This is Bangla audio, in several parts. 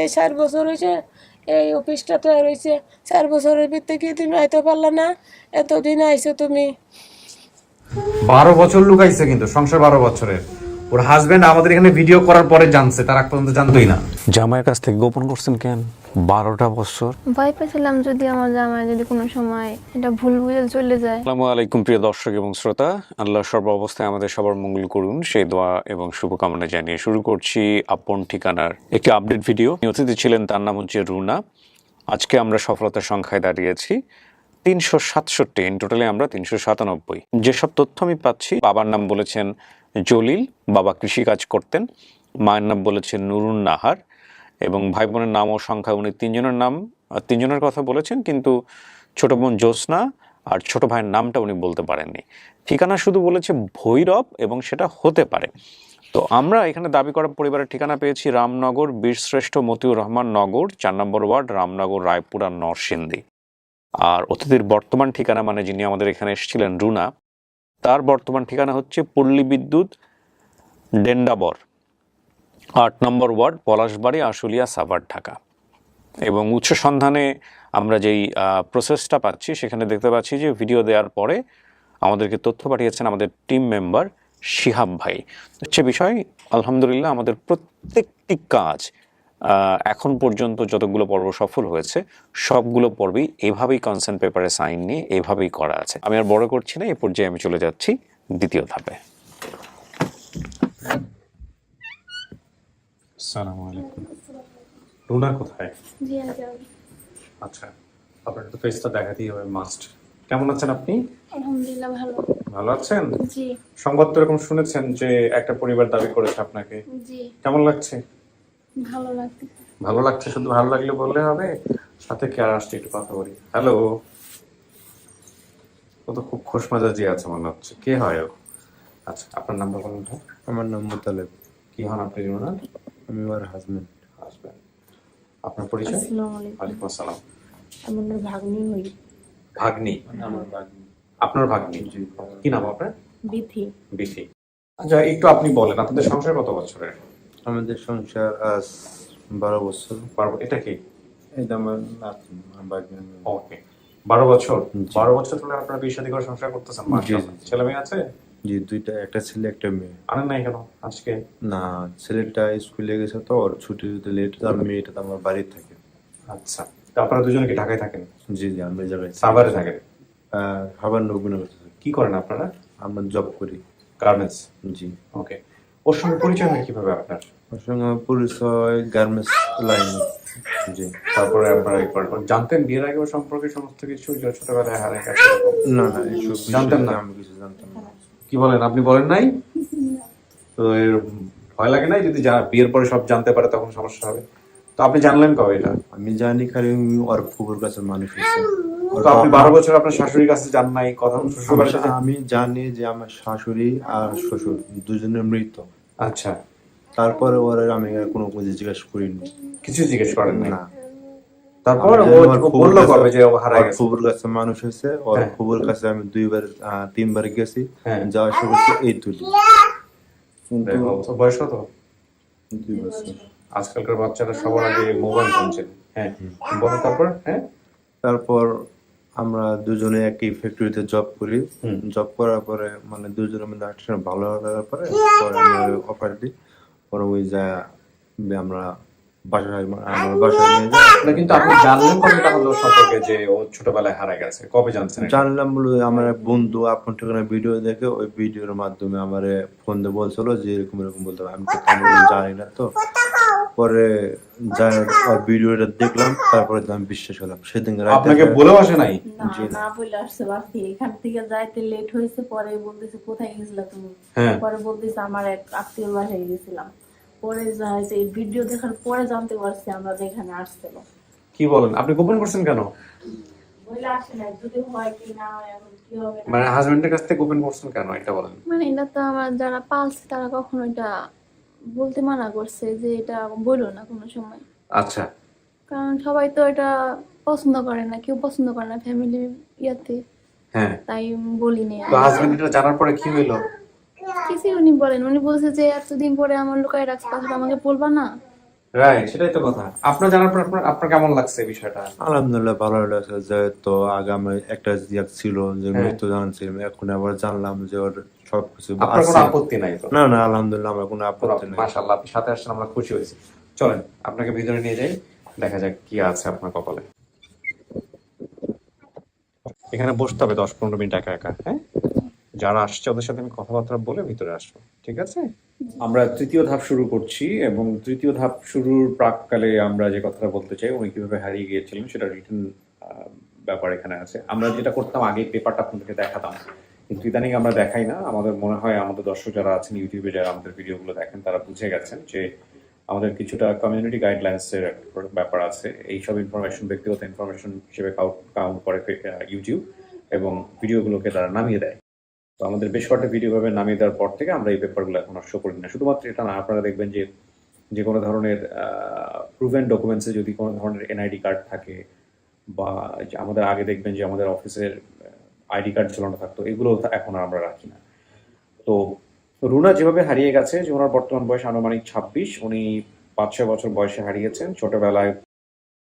এই 4 বছর হয়েছে এই অফিসটা তৈরি হয়েছে, 4 বছরের ভিতরে কি তুমি আইতে পারলা না? এতদিন আইছো তুমি। 12 বছর লুকাইছে কিন্তু সংসার 12 বছরের। ওর হাজবেন্ড আমাদের এখানে ভিডিও করার পরে জানছে, তার আগ পর্যন্ত জানতোই না। জামাইয়ের কাছ থেকে গোপন করছেন কেন 12টা বছর? ভয় পেয়েছিলাম যদি আমার জামাই যদি কোনো সময় এটা ভুল বুঝে চলে যায়। আসসালামু আলাইকুম প্রিয় দর্শক এবং শ্রোতা, আল্লাহ সর্ব অবস্থায় আমাদের সবার মঙ্গল করুন সেই দোয়া এবং শুভকামনা জানিয়ে শুরু করছি আপন ঠিকানার একটি আপডেট ভিডিও। অতিথি ছিলেন, তার নাম হচ্ছে রুনা। আজকে আমরা সফলতার সংখ্যায় দাঁড়িয়েছি 367। ইন টোটালে আমরা 397। যেসব তথ্য আমি পাচ্ছি, বাবার নাম বলেছেন জলিল, বাবা কৃষিকাজ করতেন। মায়ের নাম বলেছেন নুরুন নাহার, এবং ভাই বোনের নাম ও সংখ্যা উনি তিনজনের কথা বলেছেন, কিন্তু ছোট বোন জ্যোৎস্না আর ছোট ভাইয়ের নামটা উনি বলতে পারেননি। ঠিকানা শুধু বলেছে ভৈরব, এবং সেটা হতে পারে। তো আমরা এখানে দাবি করা পরিবারের ঠিকানা পেয়েছি রামনগর, বীরশ্রেষ্ঠ মতিউর রহমান নগর, 4 নম্বর ওয়ার্ড, রামনগর, রায়পুরা, নরসিংদী। আর অতিথির বর্তমান ঠিকানা, মানে যিনি আমাদের এখানে এসেছিলেন রুনা, তার বর্তমান ঠিকানা হচ্ছে পল্লী বিদ্যুৎ, ডেন্ডাবর, 8 নম্বর ওয়ার্ড, পলাশবাড়ি, আশুলিয়া, সাভার, ঢাকা। এবং উৎস সন্ধানে আমরা যেই প্রসেসটা পাচ্ছি, সেখানে দেখতে পাচ্ছি যে ভিডিও দেওয়ার পরে আমাদেরকে তথ্য পাঠিয়েছেন আমাদের টিম মেম্বার শিহাব ভাই। সে বিষয় আলহামদুলিল্লাহ আমাদের প্রত্যেকটি কাজ এখন পর্যন্ত যতগুলো পর্ব সফল হয়েছে সবগুলো পর্বই এভাবেই কনসেন্ট পেপারে সাইন নিয়ে এভাবেই করা আছে। আমি আর বড় করছি না, এই পর্যায়ে আমি চলে যাচ্ছি দ্বিতীয় ধাপে। আসসালামু আলাইকুম। রুনা কোথায়? জি আচ্ছা, আচ্ছা, আপনার তো ফেসটা দেখাতেই হবে, মাস্ট। কেমন আছেন আপনি? আলহামদুলিল্লাহ ভালো। ভালো আছেন? জি সংবাদ তো এরকম শুনেছেন যে একটা পরিবার দাবি করেছে আপনাকে, জি কেমন লাগছে? ভালো লাগছে। ভালো লাগছে, শুধু ভালো লাগলে বললে হবে? সাথে কে আর আসছে একটু কথা বলি। হ্যালো। ও তো খুব খোশ মেজাজি আছে মনে হচ্ছে, কে হয় ও? আচ্ছা, আপনার নাম্বার বলুন তো। আমার নাম মোতালেব। কি হন আপনি রুনা? আমি ওর হাজবেন্ড। হাজবেন্ড। আপনার পরিচয়? আসসালামু আলাইকুম। ওয়ালাইকুম আসসালাম। আমার ভাগ্নি হই। ভাগ্নি? আমার ভাগ্নি। আপনার ভাগ্নি? কি নাম আপনার? বিথি। বিথি। আচ্ছা, একটু আপনি বলেন আপনাদের সংসার কত বছরের? আমাদের সংসার আজ 12 বছর। পারবো, এটা কি? এটা আমার নাতি, আমার ভাগ্নি। ওকে, 12 বছর। জি। 12 বছর ধরে আপনারা বিয়ে শাদী করে সংসার করতেছেন? মাশাআল্লাহ। জি। ছেলে মেয়ে আছে? জি, দুইটা, একটা ছেলে একটা মেয়ে। আনেন নাই কেন আজকে? না, ছেলেটা স্কুলে গেছে তো, ওর ছুটি হতে লেট, আর মেয়েটা তো আমার বাড়ি থাকে। আচ্ছা, তো আপনারা দুজনে কি ঢাকায় থাকেন? জি জি, আমরা এই জায়গায় সাভারে থাকেন? খাবার নবীনগর। কি করেন আপনারা? আমরা জব করি। গার্মেন্টস? জি। ওকে, ওর সঙ্গে পরিচয় হয় কিভাবে আপনার? ওর সঙ্গে আমার পরিচয় গার্মেন্টস লাইনে। জি। তারপরে আপনারা এই করেন, জানতেন বিয়ের আগে ওর সম্পর্কে সমস্ত কিছু, যে ছোটবেলায় হারায় গেছে? না না, এইসব জানতেন না? আমি কিছু জানতাম না। কি বলেন, আপনি বলেন নাই? তো এর ভয় লাগে নাই যদি বিয়ের পরে সব জানতে পারে তখন সমস্যা হবে? তো আপনি জানলেন কবে এটা? আমি জানি খালি ওর ফুপুর কাছে মানুষ হয়েছে। তো আপনি 12 বছর আপনার শাশুড়ির কাছে যান নাই, কথা শ্বশুর বাড়িতে যান? আমি জানি যে আমার শাশুড়ি আর শ্বশুর দুজনে মৃত। আচ্ছা, তারপরে ওরা আমি আর কোনো কিছু জিজ্ঞেস করিনি। কিছু জিজ্ঞেস করেন না? না। তারপর আমি ও আমার বললো কবে যে ও হারায় গেছে? ফুপুর কাছে মানুষ হয়েছে, ওর হ্যাঁ। ফুপুর কাছে আমি 2-3 বার গেছি। হ্যাঁ। যাওয়ার সময় এই তুলি। কিন্তু দেখো, ওর বয়স কত? 2 বছর। আজকালকার বাচ্চারা সবার আগে মোবাইল ফোনছে। হ্যাঁ, বলো তারপর। হ্যাঁ, তারপর আমরা দুজনে একই ফ্যাক্টরিতে জব করি। হুম। জব করার পরে মানে দুজনের মধ্যে একটা ভালো লাগার পরে পরে আমি অফার দিই। পরে ওই যা আমরা আমার বাসায় নিয়ে যাই। না, কিন্তু আপনি জানলেন কবে তাহলে ওর সম্পর্কে যে ও ছোটবেলায় হারায় গেছে? কবে জানছেন এটা? জানলাম বলে আমার এক বন্ধু আপনার ঠিকানা ভিডিও দেখে ওই ভিডিওর মাধ্যমে আমার ফোন দিয়ে বলছিল যে এরকম এরকম বলতে হবে। আমি তো তেমন জানি না তো। পরে যাই ওর ভিডিওটা দেখলাম, তারপরে তো আমি বিশ্বাস হলাম। সেদিন রাতে আপনাকে বলেও আসে নাই? জি না। না বলে আসছে বাড়ি, এখান থেকে যাইতে লেট হয়েছে। পরে বলতেছে কোথায় গেছিলা তুমি? হ্যাঁ। পরে বলতেছে আমার এক আত্মীয় বাসায় গেছিলাম। পরে যা হয়েছে এই ভিডিও দেখার পরে জানতে পারছি আমরা যে এখানে আসছিল। কি বলেন, আপনি গোপন করছেন কেন? বলে আসে না, যদি হয় কি না হয় এখন কি হবে না। মানে হাজবেন্ডের কাছ থেকে গোপন করছেন কেন, এটা বলেন। মানে এটা তো আমার যারা পালছে তারা কখনো এটা বলতে মানা করছে যে এটা বলো না কোনো সময়। আচ্ছা, কারণ সবাই তো এটা পছন্দ করে না, কেউ পছন্দ করে না ফ্যামিলির ইয়াতে, হ্যাঁ। তাই বলিনি। তো হাজবেন্ড এটা জানার পরে কি হইলো? কিছুই উনি বলেন, উনি বলছে যে এতদিন পরে আমার লুকায় রাখছে, কথাটা আমাকে বলবা না। রাইট, সেটাই তো কথা। আপনার জানার পর আপনার কেমন লাগছে বিষয়টা? আলহামদুলিল্লাহ ভালো লাগছে, যে তো আগামী একটা ইয়াক ছিল যে মৃত্যু জানছিলাম, এখন আবার জানলাম যে ওর সবকিছু আপনার কোনো আছে। আপত্তি নাই তো? না না, আলহামদুলিল্লাহ আমার কোনো আপত্তি নেই। মাশাআল্লাহ, আপনি সাথে আসছেন, আমরা খুশি হয়েছি। চলেন আপনাকে ভিতরে নিয়ে যাই, দেখা যাক কি আছে আপনার কপালে। এখানে বসতে হবে 10-15 মিনিট একা একা, হ্যাঁ? যারা আসছে ওদের সাথে আমি কথাবার্তা বলে ভিতরে আসবো, ঠিক আছে? আমরা তৃতীয় ধাপ শুরু করছি, এবং তৃতীয় ধাপ শুরুর প্রাককালে আমরা যে কথাটা বলতে চাই, উনি কিভাবে হারিয়ে গিয়েছিলেন সেটা রিটেন ব্যাপার এখানে আছে। আমরা যেটা করতাম আগে, পেপারটা আপনাদেরকে দেখাতাম, কিন্তু ইদানিং আমরা দেখাই না। আমাদের মনে হয় আমাদের দর্শক যারা আছেন ইউটিউবে, যারা আমাদের ভিডিওগুলো দেখেন, তারা বুঝে গেছেন যে আমাদের কিছুটা কমিউনিটি গাইডলাইন্সের ব্যাপার আছে। এইসব ইনফরমেশন ব্যক্তিগত ইনফরমেশন হিসেবে কাউন্ট করে ইউটিউব, এবং ভিডিওগুলোকে তারা নামিয়ে দেয়। তো আমাদের বেশ কয়েকটা ভিডিও ভাবে নামিয়ে দেওয়ার পর থেকে আমরা এই পেপারগুলো এখন আর শো করি না। শুধুমাত্র এটা না, আপনারা দেখবেন যে যে কোনো ধরনের প্রুভেন ডকুমেন্টসে যদি কোনো ধরনের এনআইডি কার্ড থাকে, বা আমাদের আগে দেখবেন যে আমাদের অফিসের আইডি কার্ড ঝোলানো থাকতো, এগুলো এখন আর আমরা রাখি না। তো রুনা যেভাবে হারিয়ে গেছে, যে ওনার বর্তমান বয়স আনুমানিক 26, উনি 5-6 বছর বয়সে হারিয়েছেন। ছোটবেলায়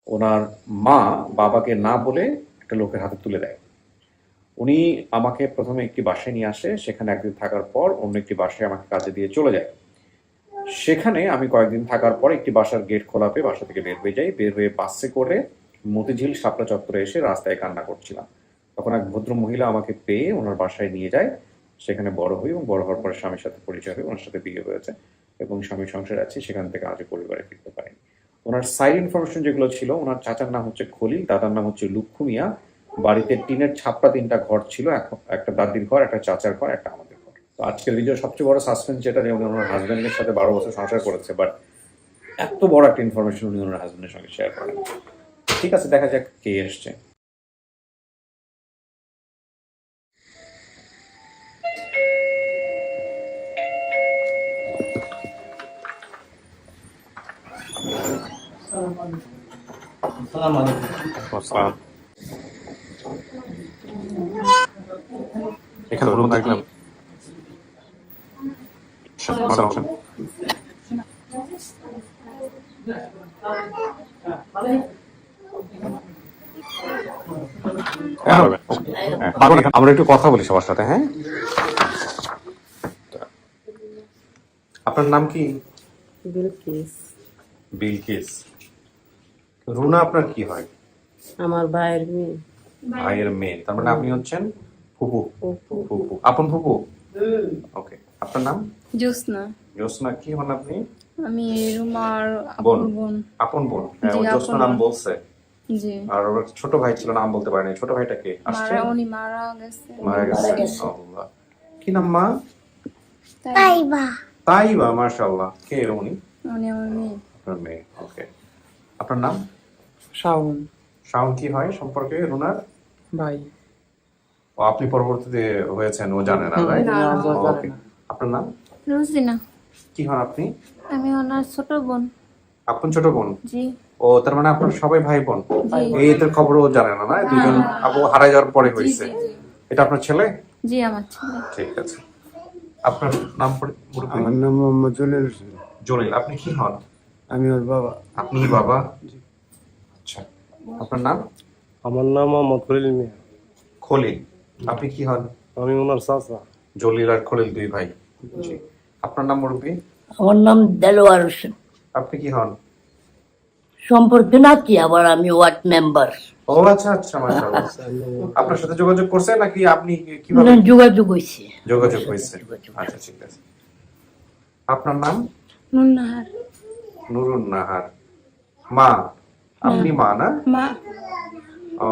ওনার মা বাবাকে না বলে একটা লোকের হাতে তুলে দেয়। উনি আমাকে প্রথমে একটি বাসায় নিয়ে আসে, সেখানে একদিন থাকার পর অন্য একটি বাসায় আমাকে কাজে দিয়ে চলে যায়। সেখানে আমি কয়েকদিন থাকার পর একটি বাসার গেট খোলা পেয়ে বাসা থেকে বের হয়ে যাই। বের হয়ে বাসে করে মতিঝিল শাপলা চত্বরে এসে রাস্তায় কান্না করছিলাম। তখন এক ভদ্র মহিলা আমাকে পেয়ে ওনার বাসায় নিয়ে যায়। সেখানে বড় হই, এবং বড় হওয়ার পরে স্বামীর সাথে পরিচয় হয়, ওনার সাথে বিয়ে হয়েছে, এবং স্বামীর সংসার আছে। সেখান থেকে আজও পরিবারে ফিরতে পারেনি। ওনার সাইড ইনফরমেশন যেগুলো ছিল, ওনার চাচার নাম হচ্ছে খলিল, দাদার নাম হচ্ছে লুক্ষু মিয়া। বাড়িতে টিনের ছাপড়া 3টা ঘর ছিল, একটা দাদির ঘর, একটা চাচার ঘর, একটা আমাদের ঘর। তো আজকের ভিডিওর সবচেয়ে বড় সাসপেন্স যেটা, যে উনি ওনার হাজব্যান্ডের সাথে 12 বছর সংসার করেছে, বাট এত বড় একটা ইনফরমেশন উনি ওনার হাজব্যান্ডের সঙ্গে শেয়ার করেন। ঠিক আছে, দেখা যাক কে এসছে। আসসালাম। এখানে রুম দেখলাম। আমরা একটু কথা বলি সবার সাথে, হ্যাঁ? আপনার নাম কি? বিলকিস। বিলকিস। রুনা আপনার কি হয়? আমার ভাইয়ের মেয়ে। ভাইয়ের মেয়ে, তার মানে আপনি হচ্ছেন ফুপু? ফুপু। ফুপু, আপন ফুপু। ওকে, আপনার নাম? জ্যোৎস্না। জ্যোৎস্না কি হন আপনি? আমি রুমার বোন। আপন বোন। আপন বোন, হ্যাঁ। জি, ও জ্যোৎস্না আপন নাম বোন। বলছে। জি। আর ওর ছোট ভাই ছিল, নাম বলতে পারেনি। ছোট ভাইটা কে আসছে? উনি মারা গেছে। মারা গেছে। আল্লাহ, কি নাম মা? তাইবা। তাইবা, মাশাআল্লাহ। কে উনি? উনি আমার মেয়ে। আপনার মেয়ে, ওকে। আপনার নাম? শাওন। শাওন কি হয় সম্পর্কে রুনার? ভাই। ও, আপনি পরবর্তীতে হয়েছেন, ও জানে না, রাইট? ওকে। আপনার নাম? রুজিনা। কি হন আপনি? আমি ওনার ছোট বোন। আপন ছোট বোন? জি। ও, তার মানে আপনার সবাই ভাই বোন? জি। এই এদের খবরও জানে না, না? দুজন আপু হারাই যাওয়ার পরে হয়েছে। এটা আপনার ছেলে? জি, আমার ছেলে। ঠিক আছে। আপনার নাম? আমার নাম মোহাম্মদ জলিল হোসেন। জলিল। আপনি কি হন? আমি ওর বাবা। আপনি বাবা? আচ্ছা। আপনার নাম? আমার নাম মোহাম্মদ খলিল মিয়া। খলিল। আপনি কি হন? আমি ওনার চাচা। জলিল আর খলিল দুই ভাই। জি। আপনার নাম মুরব্বী? আমার নাম দেলোয়ার হোসেন। আপনি কি হন? সম্পর্কে নাকি, আবার আমি ওয়ার্ড মেম্বার। ও আচ্ছা আচ্ছা, মাশাআল্লাহ। আপনার সাথে যোগাযোগ করছে নাকি আপনি কিভাবে যোগাযোগ হয়েছে? যোগাযোগ হয়েছে। আচ্ছা, ঠিক আছে। আপনার নাম? নুননাহার। নুরুন নাহার। মা? আপনি মা না? মা। ও,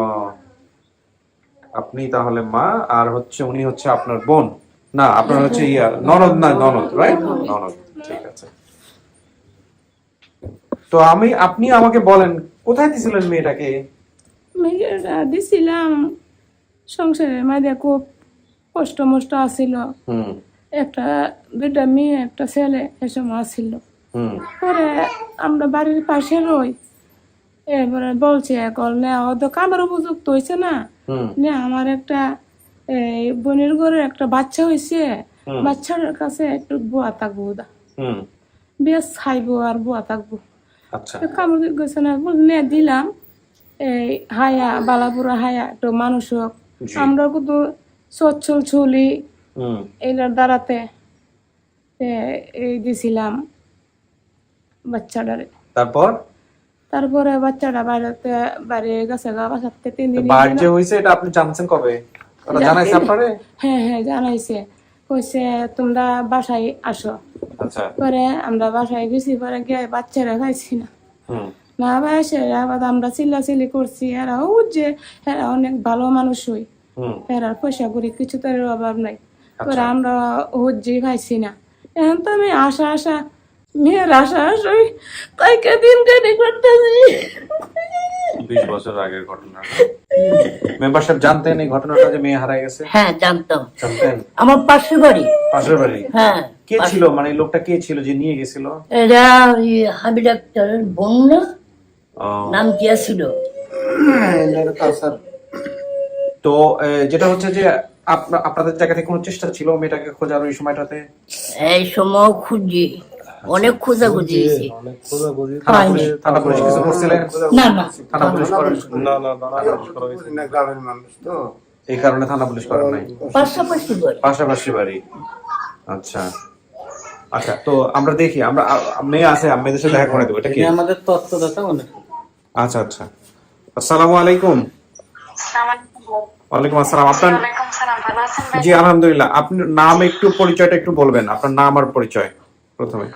আপনি তাহলে মা, আর হচ্ছে উনি হচ্ছে আপনার বোন? না, আপনার হচ্ছে ননদ। না, ননদ, রাইট? ননদ, ঠিক আছে। তো আপনি আমাকে বলেন, কোথায় দিছিলেন মেয়েটাকে? মেয়েটা দিছিলাম সংসারের মাঝে, খুব কষ্ট মষ্ট আসিল। একটা 2টা মেয়ে, একটা ছেলে এসব আসিল। পরে আমরা বাড়ির পাশে রই। এবারে বলছে করলে হয়তো কামের উপযুক্ত হয়েছে না, আমার একটা বোনের ঘরে একটা বাচ্চা হয়েছে, বাচ্চার কাছে একটু বুয়া থাকবো, বেশ খাইবো আর বুয়া থাকবো। আচ্ছা কামড় গেছে না বলে দিলাম এই হায়া বালাপুরা হায়া তো মানুষ হোক জি। আমরা কিন্তু সচ্ছল চলি হুম এটার দ্বারাতে এই দিছিলাম বাচ্চাটারে। তারপর তারপরে বাচ্চাটা বাইরে গেছে গা বাসাতে 3 দিন। বার যে হয়েছে এটা আপনি জানছেন কবে? ওরা জানাইছে আপনারে? হ্যাঁ হ্যাঁ জানাইছে, কইছে তোমরা বাসায় আসো। আচ্ছা পরে আমরা বাসায় গেছি, পরে গিয়ে বাচ্চারা খাইছি না হুম না বাসে আবার আমরা চিল্লাচিল্লি করছি। এরা যে এরা অনেক ভালো মানুষ হই, হুম এরা পয়সা করি কিছু তার অভাব নাই। পরে আমরা হুজ্জি খাইছি না। এখন তো আমি আশা মেয়ের আশা তাইকে দিন কেটে করতেছি। 20 বছর আগের ঘটনা। মেম্বার সাহেব জানতেন এই ঘটনাটা যে মেয়ে হারায় গেছে? হ্যাঁ জানতাম, জানতেন? আমার পাশের বাড়ি। পাশের বাড়ি? হ্যাঁ। কে ছিল, মানে এই লোকটা কে ছিল যে নিয়ে গেছিল? এরা ওই হাবিব ডাক্তারের বোন না, নাম কি ছিল? তো যেটা হচ্ছে যে আপনাদের জায়গা থেকে কোনো চেষ্টা ছিল মেয়েটাকে খোঁজার ওই সময়টাতে? এই সময় খুঁজি, অনেক খোঁজাখুঁজি হয়েছে। অনেক খোঁজাখুঁজি থানা পুলিশ কিছু করছিলেন? না না, থানা পুলিশ করেন? না না করা হয়েছে না, গ্রামের মানুষ তো এই কারণে থানা পুলিশ করেন নাই? পাশাপাশি বাড়ি। পাশাপাশি বাড়ি। আচ্ছা আচ্ছা, তো আমরা দেখি, আমরা মেয়ে আছে, মেয়েদের সাথে দেখা করে দেবো। এটা কি আমাদের তথ্যদাতা অনেক। আচ্ছা আচ্ছা, আসসালামু আলাইকুম। ওয়ালাইকুম আসসালাম। আপনার? জি আলহামদুলিল্লাহ। আপনার নাম একটু পরিচয়টা একটু বলবেন, আপনার নাম আর পরিচয় প্রথমে।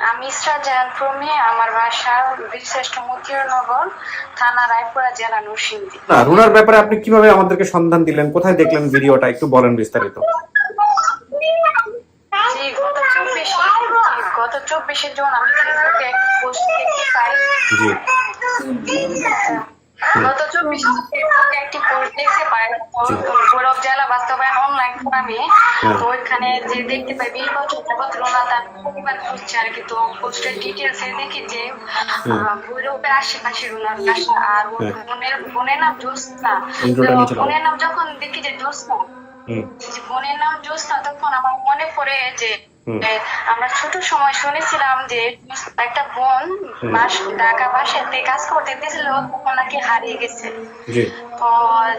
আমি ইসরাত জাহান প্রমি, আমার বাসা বীরশ্রেষ্ঠ মতিউরনগর, থানা রায়পুরা, জেলা নরসিংদী। না, রুনার ব্যাপারে আপনি কিভাবে আমাদেরকে সন্ধান দিলেন, কোথায় দেখলেন ভিডিওটা, একটু বলেন বিস্তারিত। গত 24 জুন আমি ফেসবুকে একটা পোস্ট দেখতে পাই। জি গত 24 ফেসবুকে একটি পোস্ট দেখতে পাই গৌরব জেলা বাস্তবায়ন অনলাইন ফোরামে। তো ওইখানে যে দেখতে পাই 20 বছর যাবত রোনা তার পরিবার খুঁজছে আর কি। তো পোস্টের ডিটেলস এ দেখি যে গৌরবের আশেপাশে রোনার বাসা, আর ওর বোনের নাম জ্যোৎস্না। বোনের নাম যখন দেখি যে জ্যোৎস্না, বোনের নাম জ্যোৎস্না, তখন আমার মনে পড়ে যে আমরা ছোট সময় শুনেছিলাম যে একটা বোন ঢাকা বাসাতে কাজ করতে দিয়েছিল, তখন নাকি হারিয়ে গেছে। তো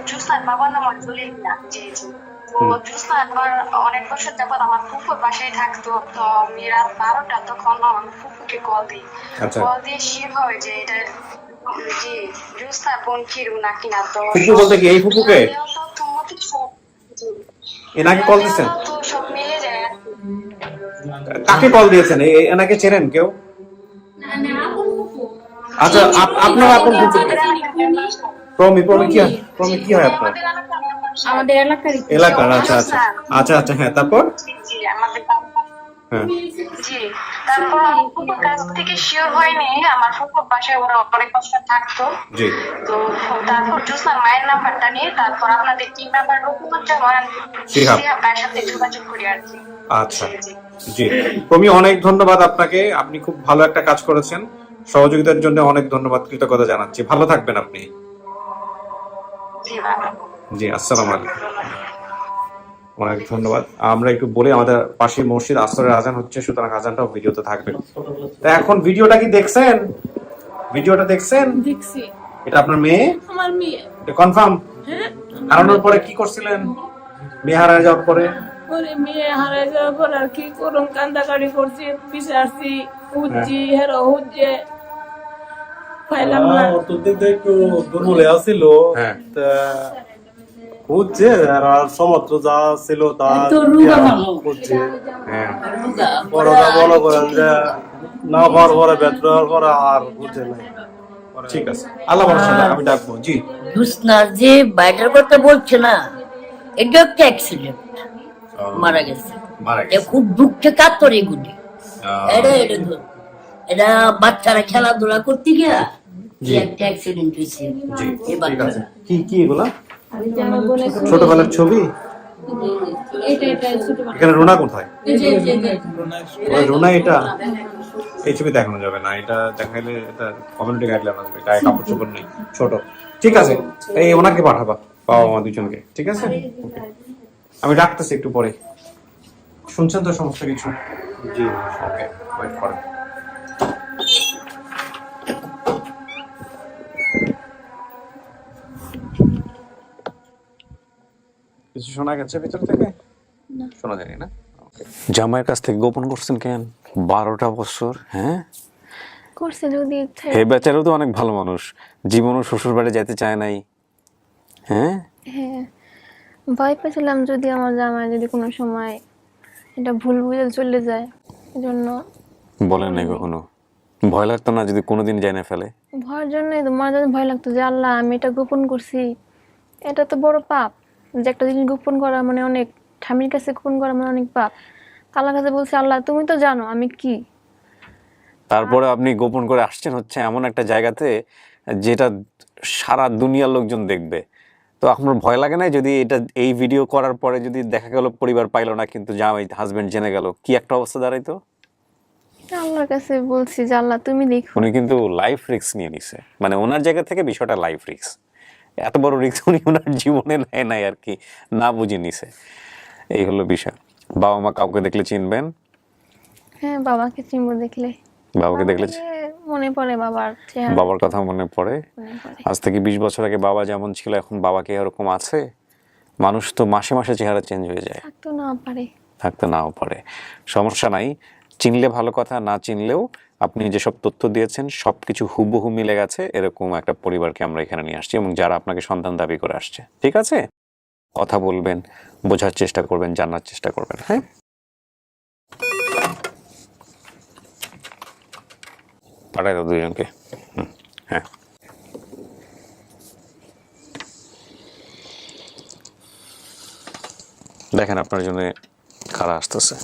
জ্যোৎস্নার বাবার নাম জলিল। জি জি। তো জ্যোৎস্না আমার অনেক বছর যাবত আমার ফুফুর বাসায় থাকতো। তো আমি রাত 12টা তখন আমার ফুফুকে কল দিই, কল দিয়ে শিওর হয় যে এটা জি জ্যোৎস্নার বোন কি রুনা কিনা। তো ফুফু বলতে কি এই ফুফুকে? এনাকে কল দিয়েছেন? তো সব মিলে যায়। কাকে কল দিয়েছেন? এনাকে চেনেন কেউ? আচ্ছা, আপনার আপন ফুফু প্রমি কি হয় আপনার? আমাদের এলাকার? আচ্ছা আচ্ছা আচ্ছা আচ্ছা, হ্যাঁ তারপর? হ্যাঁ জি, তারপর ফুফুর কাছ থেকে শিওর হয়নি, আমার ফুফুর বাসায় ওরা অনেক বছর থাকতো। জি। তো তারপর জ্যোৎস্নার মায়ের নাম্বারটা নিয়ে তারপর আপনাদের টিম মেম্বার রকুমুজ্জামান ভাইয়ের সাথে যোগাযোগ করি আর কি। আচ্ছা জি, প্রমি অনেক ধন্যবাদ আপনাকে, আপনি খুব ভালো একটা কাজ করেছেন। সহযোগিতার জন্য অনেক ধন্যবাদ, কৃতজ্ঞতা জানাচ্ছি। ভালো থাকবেন আপনি। জি, আসসালামু আলাইকুম। অনেক ধন্যবাদ। আমরা একটু বলি, আমাদের পাশে মসজিদ আসরের আজান হচ্ছে, সুতরাং আজানটাও ভিডিওতে থাকবে। তো এখন ভিডিওটা কি দেখছেন? ভিডিওটা দেখছেন? দেখছি। এটা আপনার মেয়ে? আমার মেয়ে। এটা কনফার্ম? হ্যাঁ। হারানোর পরে কি করছিলেন? মেয়ে হারায় যাওয়ার পরে? পরে মেয়ে হারায় যাওয়ার পর আর কি করুন, কান্দাকাটি করছি, পিছে আসছি, হুজ্জি হেরো হুজ্জে পাইলাম না। অর্থদিক দিয়ে একটু দুর্বল আছিল, বুঝছে, আর সমস্ত যা ছিল তা বুঝছে। বড়রা মনে করেন যে না হওয়ার পরে ব্যর্থ হওয়ার পরে আর বুঝছে না। ঠিক আছে, আল্লাহ ভরসা, আমি ডাকবো। জি, জ্যোৎস্নার যে বাইরের কথা বলছে না, এটা একটা অ্যাক্সিডেন্ট, মারা গেছে। খুব দুঃখে কাতর এগুলি। এটা বাচ্চারা খেলাধুলা করতে গিয়া একটা অ্যাক্সিডেন্ট হয়েছে। কি এগুলা? ছোটবেলার ছবি? এখানে রুনা কোথায়? রুনা এটা এই ছবি দেখানো যাবে না, এটা দেখাইলে এটা কমিউনিটি গাইডলাইন আসবে, গায়ে কাপড় চোপড় নেই, ছোট। ঠিক আছে, এই ওনাকে পাঠাবা, বাবা মা দুজনকে। ঠিক আছে, আমি রাখতেছি একটু পরে। শুনছেন তো সমস্ত কিছু? জি, ওকে, ওয়েট করেন। কিছু শোনা গেছে ভিতর থেকে? শোনা যায়নি না? জামাইয়ের কাছ থেকে গোপন করছেন কেন 12টা বছর? হ্যাঁ, করছে যদি ইচ্ছে। হে বেচারাও তো অনেক ভালো মানুষ, জীবনও শ্বশুর বাড়ি যেতে চায় নাই। হ্যাঁ, হ্যাঁ, ভয় পেয়েছিলাম যদি আমার জামাই যদি কোনো সময় এটা ভুল বুঝে চলে যায়, এজন্য। বলেন নাই কখনো? ভয় লাগতো না যদি কোনোদিন যায় না ফেলে? ভয়ের জন্যই তো মাঝে মাঝে ভয় লাগতো যে আল্লাহ আমি এটা গোপন করছি, এটা তো বড় পাপ, যে একটা জিনিস গোপন করা মানে অনেক, স্বামীর কাছে গোপন করা মানে অনেক পাপ। আল্লাহর কাছে বলছি আল্লাহ তুমি তো জানো আমি কি। তারপরে আপনি গোপন করে আসছেন হচ্ছে এমন একটা জায়গাতে যেটা সারা দুনিয়ার লোকজন দেখবে, তো আপনার ভয় লাগে না যদি এটা এই ভিডিও করার পরে যদি দেখা গেল পরিবার পাইলো না কিন্তু জামাই হাজবেন্ড জেনে গেল, কি একটা অবস্থা দাঁড়াইতো? আল্লাহর কাছে বলছি যে আল্লাহ তুমি দেখো। উনি কিন্তু লাইফ রিস্ক নিয়ে নিছে, মানে ওনার জায়গা থেকে বিষয়টা লাইফ রিস্ক, এত বড় রিস্ক উনি ওনার জীবনে নেয় নাই আর কি, না বুঝে নিছে। এই হলো বিষয়। বাবা মা কাউকে দেখলে চিনবেন? হ্যাঁ, বাবাকে চিনবো দেখলে। বাবাকে দেখলে মনে পড়ে বাবার চেহারা, বাবার কথা মনে পড়ে? মনে পড়ে। আজ থেকে 20 বছর আগে বাবা যেমন ছিল এখন বাবাকে এরকম আছে? মানুষ তো মাসে মাসে চেহারা চেঞ্জ হয়ে যায়, থাকতো না পারে, থাকতে নাও পারে, সমস্যা নাই। চিনলে ভালো কথা, না চিনলেও আপনি যেসব তথ্য দিয়েছেন সবকিছু হুবহু মিলে গেছে, এরকম একটা পরিবারকে আমরা এখানে নিয়ে আসছি এবং যারা আপনাকে সন্তান দাবি করে আসছে। ঠিক আছে, কথা বলবেন, বোঝার চেষ্টা করবেন, জানার চেষ্টা করবেন। হ্যাঁ, পাঠাই দাও দুজনকে। হ্যাঁ, দেখেন আপনার জন্য খারা আসতেছে।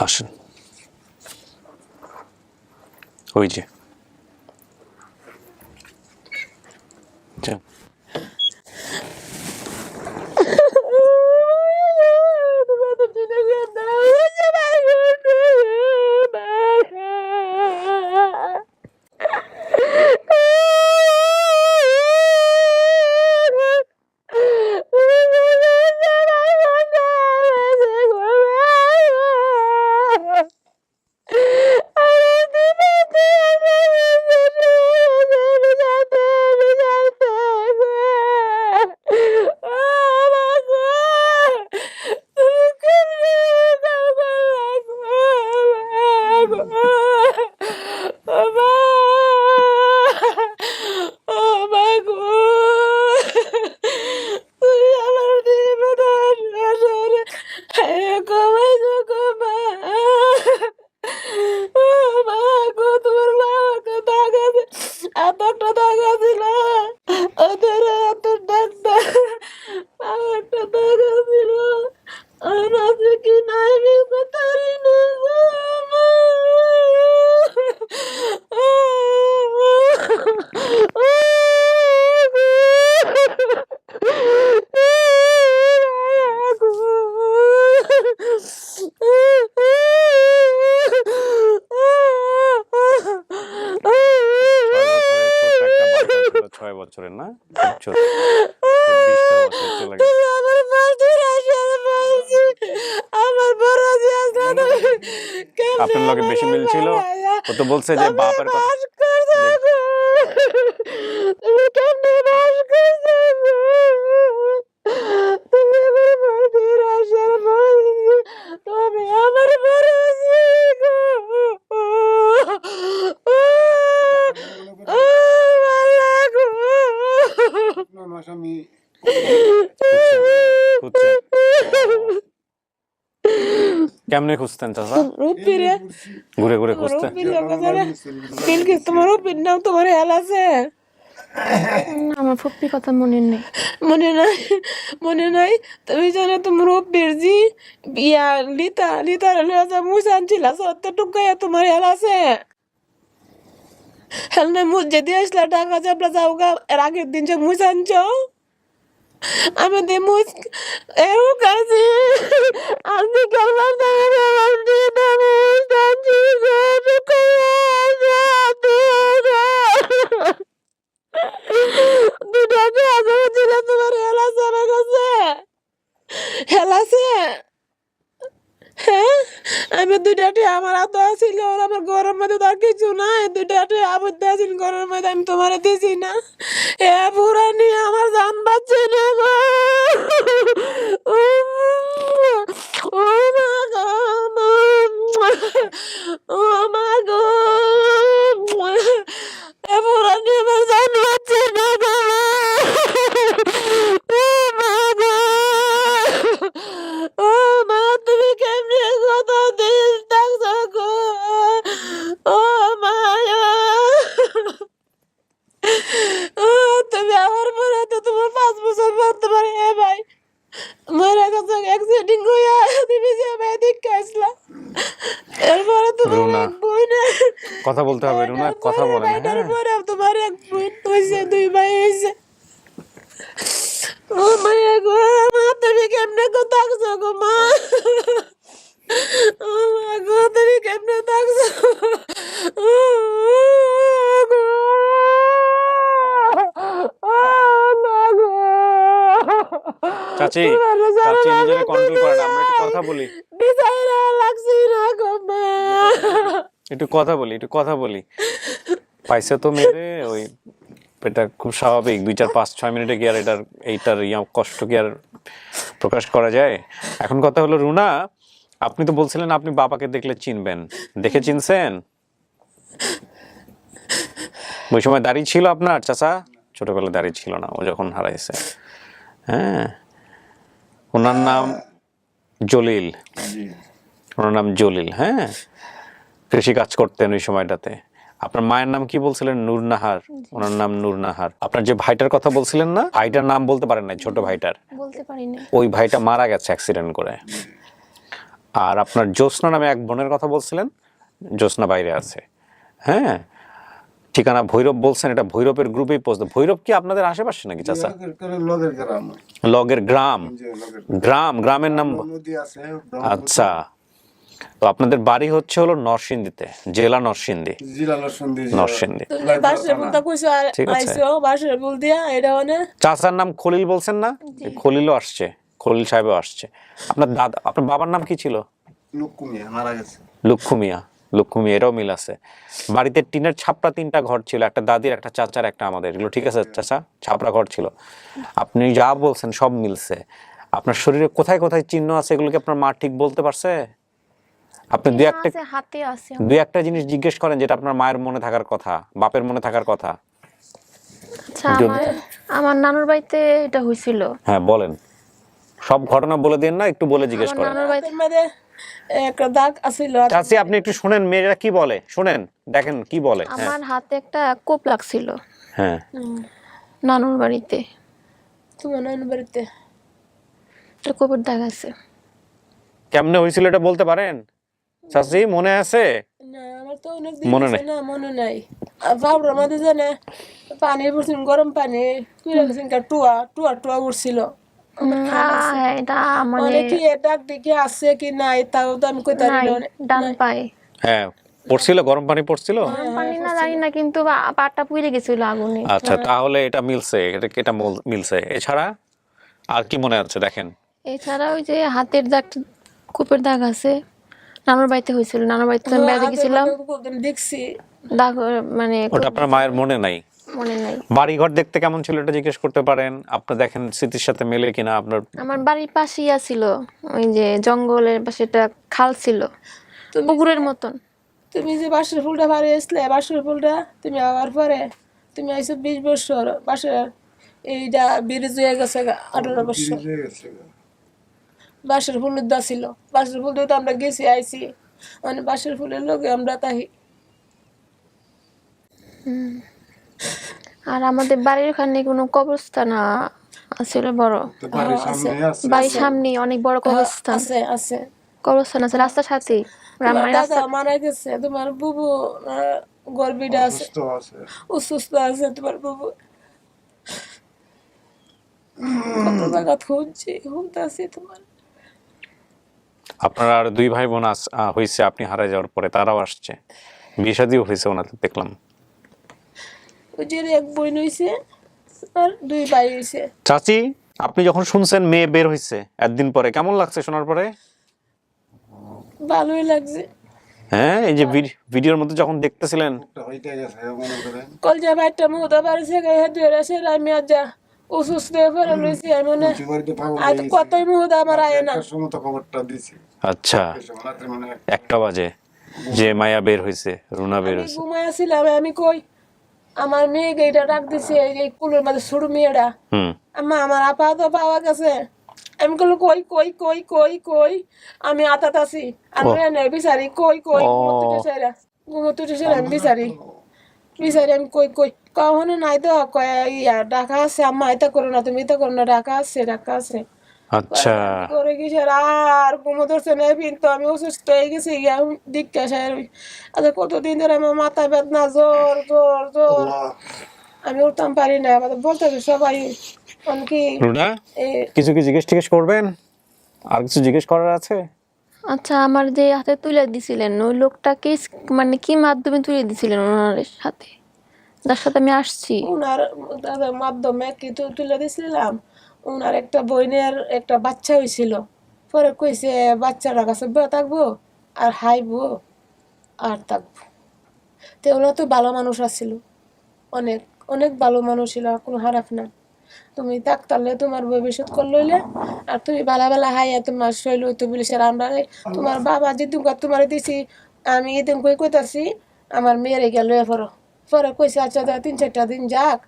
আসেন, ওই যে যান। বছরের না, খুব ছোট, 20টা বছর চলে গেছে। আপনার লগে বেশি মিল ছিল, ও তো বলছে যে বাপের কথা। কেমনে খুঁজতেন চাচা? ঘুরে ঘুরে খুঁজতেন? তোমার হেল আছে? আমার ফুপ্পির কথা মনে নেই। মনে নাই? তুমি জানো তোমার বেরজি ইয়া লিতার মুসান ছিল 70 টুকাইয়া তোমার হেল আছে? হেল না মুজ যদি আসলা টাকা চাপলা যাওগা এর আগের দিন যে মুজ আনছো আমাদের মুজ এও কাছে আমি করলাম না আমি আমি দুইটাটি আমার হাতে আসিল, আমার ঘরের মধ্যে তো আর কিছু নাই, দুইটাটি আবদ্ধ আসিল ঘরের মধ্যে, আমি তোমার দিছি না। এ পুরানি আমার জান বাঁচছে না গো। ও মা গো, ও মা গো, এ পুরানি আমার জান বাঁচছে না গো। ও মা গো, ও মা তুমি কেমনে কত দিন থাকছো গো। ও মা, ও তুমি আমার পরে তো তোমার 5 বছর পড়তে পারে। এ ভাই মরে গেছে অ্যাক্সিডেন্ট হইয়া, তুমি যে ভাই দেখে আসলা, এরপরে তোমার রুনা, এক বোন, কথা বলতে হবে রুনা, কথা বলেন। হ্যাঁ, এরপরে তোমার এক বোন হয়েছে, 2 ভাই হয়েছে। ও মায়া গো, মা তুমি কেমনে গো থাকছো গো মা। ও মা গো তুমি কেমনে থাকছো। ও গো, ও মা গো। চাচি, চাচি নিজেকে কন্ট্রোল করেন, আমরা একটু কথা বলি, বিচারা লাগছি না গো মা। একটু কথা বলি, একটু কথা বলি। পাইছে তো মেরে, ওই এটা খুব স্বাভাবিক। 2, 4, 5, 6 মিনিটে কি আর এইটার কষ্ট কি আর প্রকাশ করা যায়? এখন কথা হলো রুনা, আপনি তো বলছিলেন আপনি বাবাকে দেখলে চিনবেন, দেখে চিনছেন? ওই সময় দাড়ি ছিল আপনার চাচা? ছোটবেলায় দাড়ি ছিল না, ও যখন হারাইছে। হ্যাঁ, ওনার নাম জলিল, ওনার নাম জলিল। হ্যাঁ, কৃষি কাজ করতেন ওই সময়টাতে। আপনার মায়ের নাম কি বলছিলেন? নূরনাহার, ওনার নাম নূরনাহার। আপনার যে ভাইটার কথা বলছিলেন না, ভাইটার নাম বলতে পারেন না, ছোট ভাইটার, বলতে পারি না। ওই ভাইটা মারা গেছে অ্যাক্সিডেন্ট করে। আর আপনার জ্যোৎস্না নামে এক বোনের কথা বলছিলেন, জ্যোৎস্না বাইরে আছে। হ্যাঁ, ঠিকানা ভৈরব বলছেন, এটা ভৈরবের গ্রুপেই পোস্ট। ভৈরব কি আপনাদের আশেপাশে নাকি চাচা? লগের গ্রাম, গ্রামের নাম। আচ্ছা, তো আপনাদের বাড়ি হচ্ছে হলো নরসিংদীতে, জেলা নরসিংদী। নরসিংদী, ঠিক আছে। চাচার নাম খলিল বলছেন না? খলিলও আসছে, খলিল সাহেবও আসছে। আপনার দাদা, আপনার বাবার নাম কি ছিল? লুক্ষু মিয়া। লুক্ষু মিয়া, এটাও মিল আছে। বাড়িতে টিনের ছাপড়া 3টা ঘর ছিল, একটা দাদির, একটা চাচার, একটা আমাদের। এগুলো ঠিক আছে চাচা? ছাপড়া ঘর ছিল। আপনি যা বলছেন সব মিলছে। আপনার শরীরে কোথায় কোথায় চিহ্ন আছে এগুলোকে আপনার মা ঠিক বলতে পারছে? আপনি দুই একটা জিনিস জিজ্ঞেস করেন যেটা আপনার মায়ের মনে থাকার কথা, বাপের মনে থাকার কথা। আচ্ছা, আমার নানুর বাড়িতে এটা হয়েছিল। হ্যাঁ বলেন, সব ঘটনা বলে দেন না, একটু বলে জিজ্ঞেস করেন। নানুর বাড়িতে একটা দাগ আছিল। চাচি আপনি একটু শুনেন, মেয়েরা কি বলে শুনেন, দেখেন কি বলে। আমার হাতে একটা কোপ লাগছিল। হ্যাঁ, নানুর বাড়িতে। তোমার নানুর বাড়িতে একটা কোপের দাগ আছে। কেমনে হয়েছিল এটা বলতে পারেন চাচি? মনে আছে? না, আমার তো অনেক দিন মনে হয়েছে না, মনে নাই। বাবুর মধ্যে জানে পানি পড়ছিল, গরম পানি তুলে গেছেন, টুয়া টুয়া টুয়া উঠছিল। এটা মানে কি ডাক দেখে আছে কি নাই তাও তো আমি কইতে পারি না। ডান পায়ে। হ্যাঁ, পড়ছিল, গরম পানি পড়ছিল। গরম পানি না জানি না, কিন্তু পাটা পুড়ে গেছিল আগুনে। আচ্ছা, তাহলে এটা মিলছে, এটা মিলছে। এছাড়া আর কি মনে আছে দেখেন? এছাড়া ওই যে হাতের দাগ, কোপের দাগ আছে। নানুর বাড়িতে হয়েছিল, নানুর বাড়িতে আমি বেড়াতে গেছিলাম, দেখছি দাগ মানে ওটা আপনার মায়ের মনে নাই? মনে নাই। বাড়ি ঘর দেখতে কেমন ছিল এটা জিজ্ঞেস করতে পারেন। আপনি দেখেন স্মৃতির সাথে মেলে কিনা আপনার। আমার বাড়ির পাশেই ছিল, ওই যে জঙ্গলের পাশে একটা খাল ছিল, পুকুরের মতন। তুমি যে বাঁশের ফুলটা পারে আসলে, বাঁশের ফুলটা তুমি আবার পরে তুমি আইসো 20 বছর, বাঁশের এইটা ব্রিজ হয়ে গেছে 18 বছর। বাঁশের ফুলের দা ছিল, বাঁশের ফুল দিয়ে তো আমরা গেছি আইছি, মানে বাঁশের ফুলের লোকে আমরা তাই। আর আমাদের বাড়ির ওখানে কোনো কবরস্থান আছিল বড়, বাড়ির সামনে অনেক বড় কবরস্থান আছে আছে কবরস্থান আছে রাস্তার সাথে। দাদা মারা গেছে, তোমার বুবু গর্বিটা আছে, অসুস্থ আছে তোমার বুবু। কত জায়গা খুঁজছি তোমার। আপনার আর 2 ভাই বোন হয়েছে আপনি হারা যাওয়ার পরে, তারাও আসছে, বিয়ে শাদীও হয়েছে ওনাদের দেখলাম। ওই যে এক বোন হয়েছে আর 2 ভাই হয়েছে। চাচি আপনি যখন শুনছেন মেয়ে বের হয়েছে একদিন পরে, কেমন লাগছে শোনার পরে? ভালোই লাগছে। হ্যাঁ, এই যে ভিডিওর মধ্যে যখন দেখতেছিলেন কলজা ভাইটা মুদা বাড়িছে গায়ে ধরে সে আমি আজ যা অসুস্থ হয়ে পড়ে রয়েছি আমি আজ কতই মুদা আমার আয় না। আচ্ছা 1টা বাজে যে মায়া বের হয়েছে, রুনা বের আমি হয়েছে। ঘুমায় আসছিলাম, আমি কই আমার মেয়েকে এটা ডাক দিছে এই কুলের মধ্যে ছোট মেয়েটা, আম্মা আমার আপা তো পাওয়া গেছে। আমি কইলো কই কই কই কই কই আমি আতাত আছি আর মেয়ে বিচারি কই কই ঘুমোতে আমি বিচারি আমি কই কই কখনো নাই তো কয় ইয়া ডাকা আছে আম্মা এটা করো না তুমি এটা করো না ডাকা আছে। আচ্ছা করে গেছে আর ঘুমো ধরছে না কিন্তু আমি অসুস্থ হয়ে গেছি দিকটা আচ্ছা কতদিন ধরে আমার মাথা বেদনা জ্বর জ্বর জ্বর আমি উঠতাম পারি না বলতে সবাই কি রুনা কিছু কি জিজ্ঞেস করবেন? আর কিছু জিজ্ঞেস করার আছে? আচ্ছা, আমার যে হাতে তুলে দিছিলেন ওই লোকটাকে মানে কি মাধ্যমে তুলে দিছিলেন ওনার হাতে, যার সাথে আমি আসছি? ওনার মাধ্যমে কিছু তুলে দিছিলাম। ওনার একটা বোনের একটা বাচ্চা হয়েছিল, পরে কইছে বাচ্চাটার কাছে থাকবো আর হাইবো আর থাকবো। তো ওরা তো ভালো মানুষ আসছিল, অনেক অনেক ভালো মানুষ ছিল, কোনো খারাপ না। তুমি থাকতালে তোমার ভবিষ্যৎ করলইলে আর তুমি ভালা ভালা হাইয়া তোমার শৈল হইতো বলিস আর আমরা তোমার বাবা যে দুর্গা তোমার দিছি আমি এদিন কইতাছি আমার মেয়েরে গিয়া লইয়া পড়ো। পরে কইছে আচ্ছা 3-4টা দিন যাক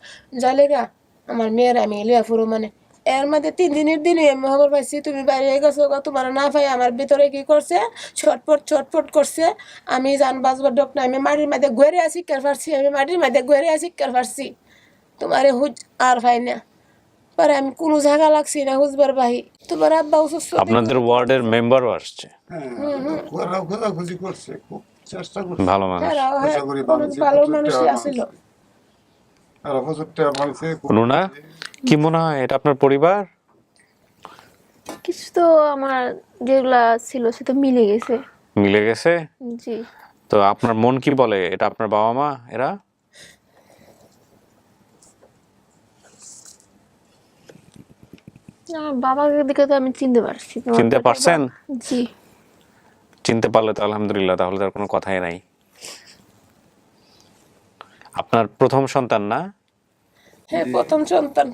যাইলে গা আমার মেয়ের আমি লইয়া পড়ো। মানে এর মধ্যে 3 দিনের দিনে আমি খবর পাইছি তুমি বাইরে গেছো, তোমার না পাই আমার ভিতরে কি করছে ছটপট করছে। আমি জান বাজবার ডক না, আমি মাটির মধ্যে ঘুরে আসি কার পারছি, আমি মাটির মধ্যে ঘুরে আসি কার পারছি তোমারে হুজ আর পাই না। পরে আমি কোনো জায়গা লাগছি না হুজবার বাহি, তোমার আব্বা অসুস্থ। আপনাদের ওয়ার্ডের মেম্বারও আসছে, ভালো মানুষ। ভালো মানুষ আসছিল। রুনা কি মনে হয় এটা আপনার পরিবার? কিছু তো আমার যেগুলা ছিল সে তো মিলে গেছে। মিলে গেছে? জি। তো আপনার মন কি বলে? এটা আপনার বাবা মা এরা? আমার বাবাকে দেখে তো আমি চিনতে পারছি। চিনতে পারছেন? জি। চিনতে পারলে তো আলহামদুলিল্লাহ, তাহলে তার কোনো কথাই নাই। আপনার প্রথম সন্তান না? হ্যাঁ প্রথম সন্তান,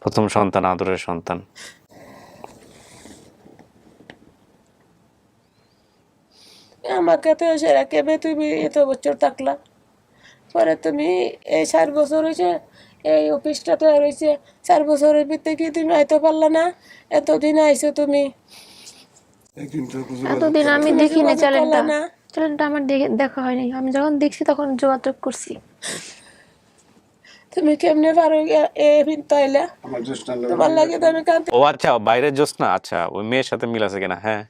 প্রথম সন্তান, আদরের সন্তান। আমাকে তো সেরা কেবে তুমি এত বছর থাকলা, পরে তুমি এই 4 বছর হয়েছে এই অফিসটা তৈরি হয়েছে, 4 বছরের ভিতরে কি তুমি আইতে পারলা না? এতদিন আইছো তুমি, এতদিন আমি দেখিনি চ্যানেলটা আমার দেখা হয়নি। আমি যখন দেখছি তখন যোগাযোগ করছি। তুমি কেমনে পারো তাইলে তোমার লাগে তো আমি কাঁদতে। ও আচ্ছা, বাইরের জ্যোৎস্না। আচ্ছা, ওই মেয়ের সাথে মিল আছে কিনা? হ্যাঁ,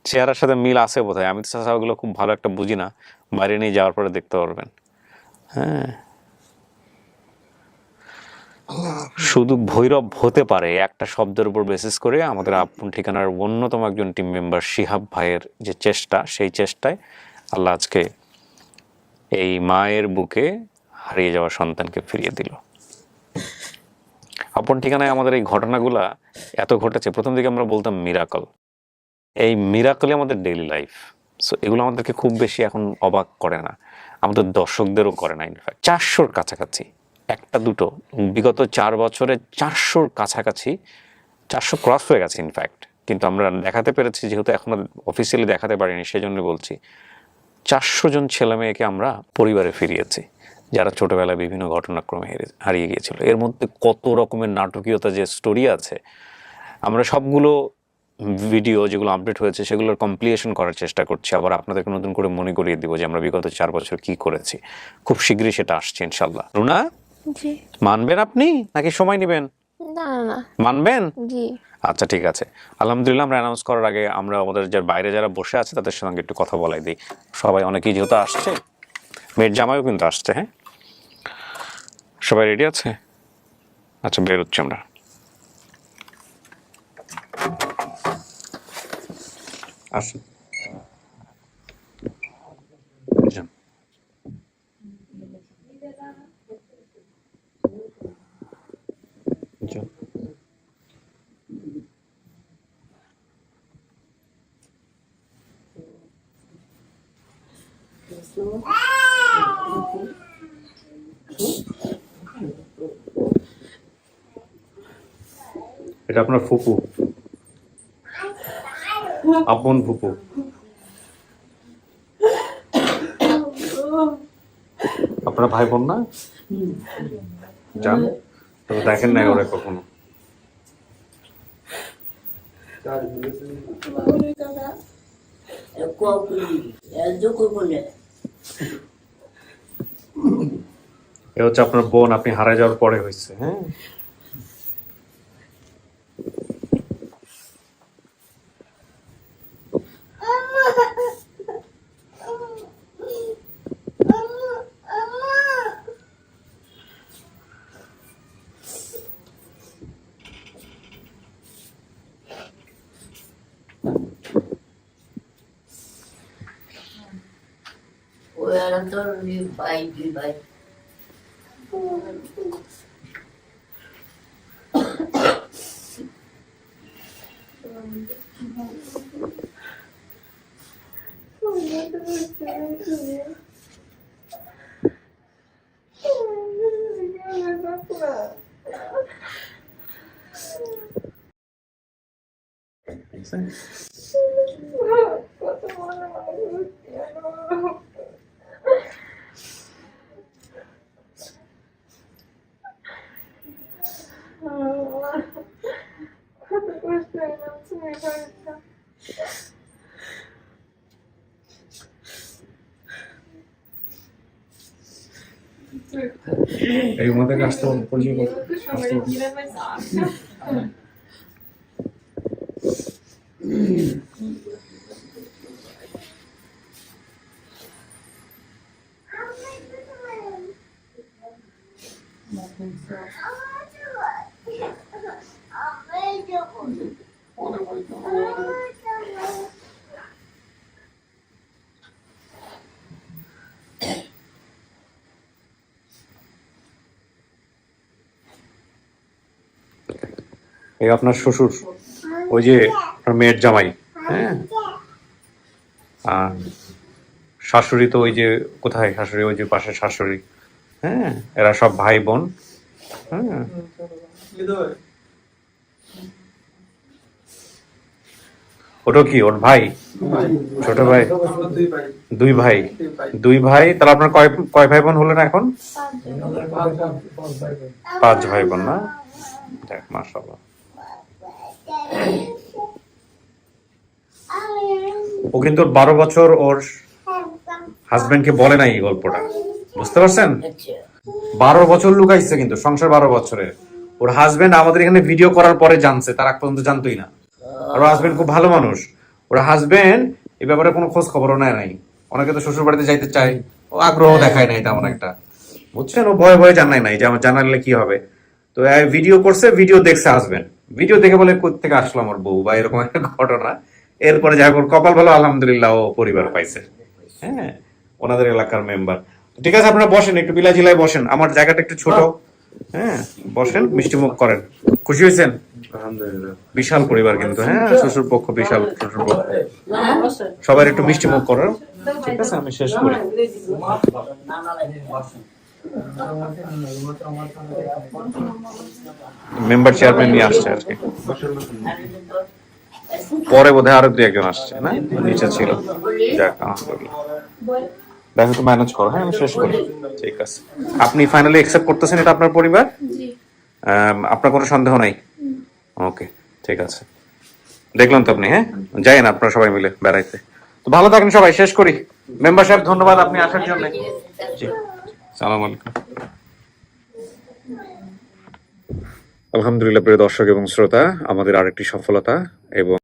চেহারার সাথে মিল আছে বোধহয়। আমি তো চাচাগুলো খুব ভালো একটা বুঝি না, বাইরে নিয়ে যাওয়ার পরে দেখতে পারবেন। হ্যাঁ, শুধু ভৈরব হতে পারে একটা শব্দের উপর বেসিস করে আমাদের আপন ঠিকানার অন্যতম একজন টিম মেম্বার শিহাব ভাইয়ের যে চেষ্টা, সেই চেষ্টায় আল্লাহ আজকে এই মায়ের বুকে হারিয়ে যাওয়া সন্তানকে ফিরিয়ে দিল। আপন ঠিকানায় আমাদের এই ঘটনাগুলা এত ঘটেছে, প্রথম দিকে আমরা বলতাম মিরাকল। এই মিরাকলই আমাদের ডেইলি লাইফ। সো এগুলো আমাদেরকে খুব বেশি এখন অবাক করে না, আমাদের দর্শকদেরও করে না। ইনফ্যাক্ট 400-র কাছাকাছি, একটা দুটো বিগত 4 বছরে 400-র কাছাকাছি, 400 ক্রস হয়ে গেছে ইনফ্যাক্ট। কিন্তু আমরা দেখাতে পেরেছি, যেহেতু এখনো অফিসিয়ালি দেখাতে পারিনি, সেজন্য বলছি 400 জন ছেলে মেয়েকে আমরা পরিবারে ফিরিয়েছি, যারা ছোটবেলায় বিভিন্ন ঘটনাক্রমে হারিয়ে গিয়েছিল। এর মধ্যে কত রকমের নাটকীয়তা যে স্টোরি আছে, আমরা সবগুলো ভিডিও যেগুলো আপডেট হয়েছে সেগুলোর কমপ্লিটেশন করার চেষ্টা করছি। আবার আপনাদেরকে নতুন করে মনে করিয়ে দিব যে আমরা বিগত 4 বছর কি করেছি। খুব শীঘ্রই সেটা আসছে ইনশাল্লাহ। রুনা, জি। মানবেন আপনি নাকি সময় নেবেন? না না, মানবেন? জি। আচ্ছা ঠিক আছে, আলহামদুলিল্লাহ। আমরা অ্যানাউন্স করার আগে আমরা আমাদের যে বাইরে যারা বসে আছে তাদের সঙ্গে একটু কথা বলাই দিই। সবাই অনেকেই যেহেতু আসছে, মেয়ের জামাইও কিন্তু আসছে। হ্যাঁ, সবাই রেডি আছে? আচ্ছা, বেরোচ্ছি আমরা। আসুন। এটা আপনার ফুপু, আপন ফুপু। আপনারা ভাই বোন না? জান, তবে দেখেন নাই ওরা কখনো। এ হচ্ছে আপনার বোন, আপনি হারায় যাওয়ার পরে হয়েছে। হ্যাঁ, এই মধ্যে আসতে পরিচয় এই আপনার শ্বশুর, ওই যে আপনার মেয়ের জামাই। হ্যাঁ, আর শাশুড়ি তো ওই যে কোথায় শাশুড়ি, ওই যে পাশে শাশুড়ি। হ্যাঁ, এরা সব ভাই বোন। হ্যাঁ, ওটা কি ওর ভাই, ছোট ভাই? দুই ভাই। তাহলে আপনার কয় ভাই বোন হলেন এখন? 5 ভাই বোন না? দেখ, মাশাআল্লাহ। ও কিন্তু 12 বছর ওর হাজবেন্ডকে বলে নাই এই গল্পটা, বুঝতে পারছেন? 12 বছর লুকাইছে কিন্তু, সংসার 12 বছরের। ওর হাজবেন্ড আমাদের এখানে ভিডিও করার পরে জানছে, তার আগ পর্যন্ত জানতোই না। আর ওর হাজবেন্ড খুব ভালো মানুষ। ওর হাজবেন্ড এই ব্যাপারে কোনো খোঁজ খবরও নেয় নাই। অনেকে তো শ্বশুর বাড়িতে যাইতে চায়, ও আগ্রহ দেখায় নাই তেমন একটা, বুঝছেন? ও ভয়ে ভয়ে জানাই নাই যে আমার জানালে কি হবে। তো ভিডিও করছে, ভিডিও দেখছে হাজবেন্ড, ভিডিও দেখে বলে কোত্থেকে আসলো আমার বউ, বা এরকম একটা ঘটনা। এরপরে যাই হোক, কপাল ভালো, আলহামদুলিল্লাহ ও পরিবার পাইছে। হ্যাঁ, ওনাদের এলাকার মেম্বার। ঠিক আছে, আপনারা বসেন, একটু বিলাজিলায় বসেন, আমার জায়গাটা একটু ছোট। হ্যাঁ, বসেন, মিষ্টি মুখ করেন। খুশি হয়েছেন? আলহামদুলিল্লাহ। বিশাল পরিবার কিন্তু। হ্যাঁ, শ্বশুর পক্ষ বিশাল, শ্বশুর পক্ষ। সবাই একটু মিষ্টি মুখ করেন। ঠিক আছে, আমি শেষ করি। মেম্বার চেয়ারম্যান নিয়ে আসছে আর কি, পরে বোধহয় আরো 2-1 জন আসছে না, নিচে ছিল। যাক, আলহামদুলিল্লাহ। দেখো তো ম্যানেজ করো। হ্যাঁ, আমি শেষ করি। ঠিক আছে, আপনি ফাইনালি অ্যাকসেপ্ট করতেছেন এটা আপনার পরিবার? আপনার কোনো সন্দেহ নাই? ওকে, ঠিক আছে। দেখলাম তো আপনি। হ্যাঁ, যাইন আপনারা সবাই মিলে বেড়াইতে। তো ভালো থাকেন সবাই, শেষ করি। মেম্বার সাহেব, ধন্যবাদ আপনি আসার জন্য। জি, আসসালামু আলাইকুম। আলহামদুলিল্লাহ, প্রিয় দর্শক এবং শ্রোতা, আমাদের আরেকটি সফলতা এবং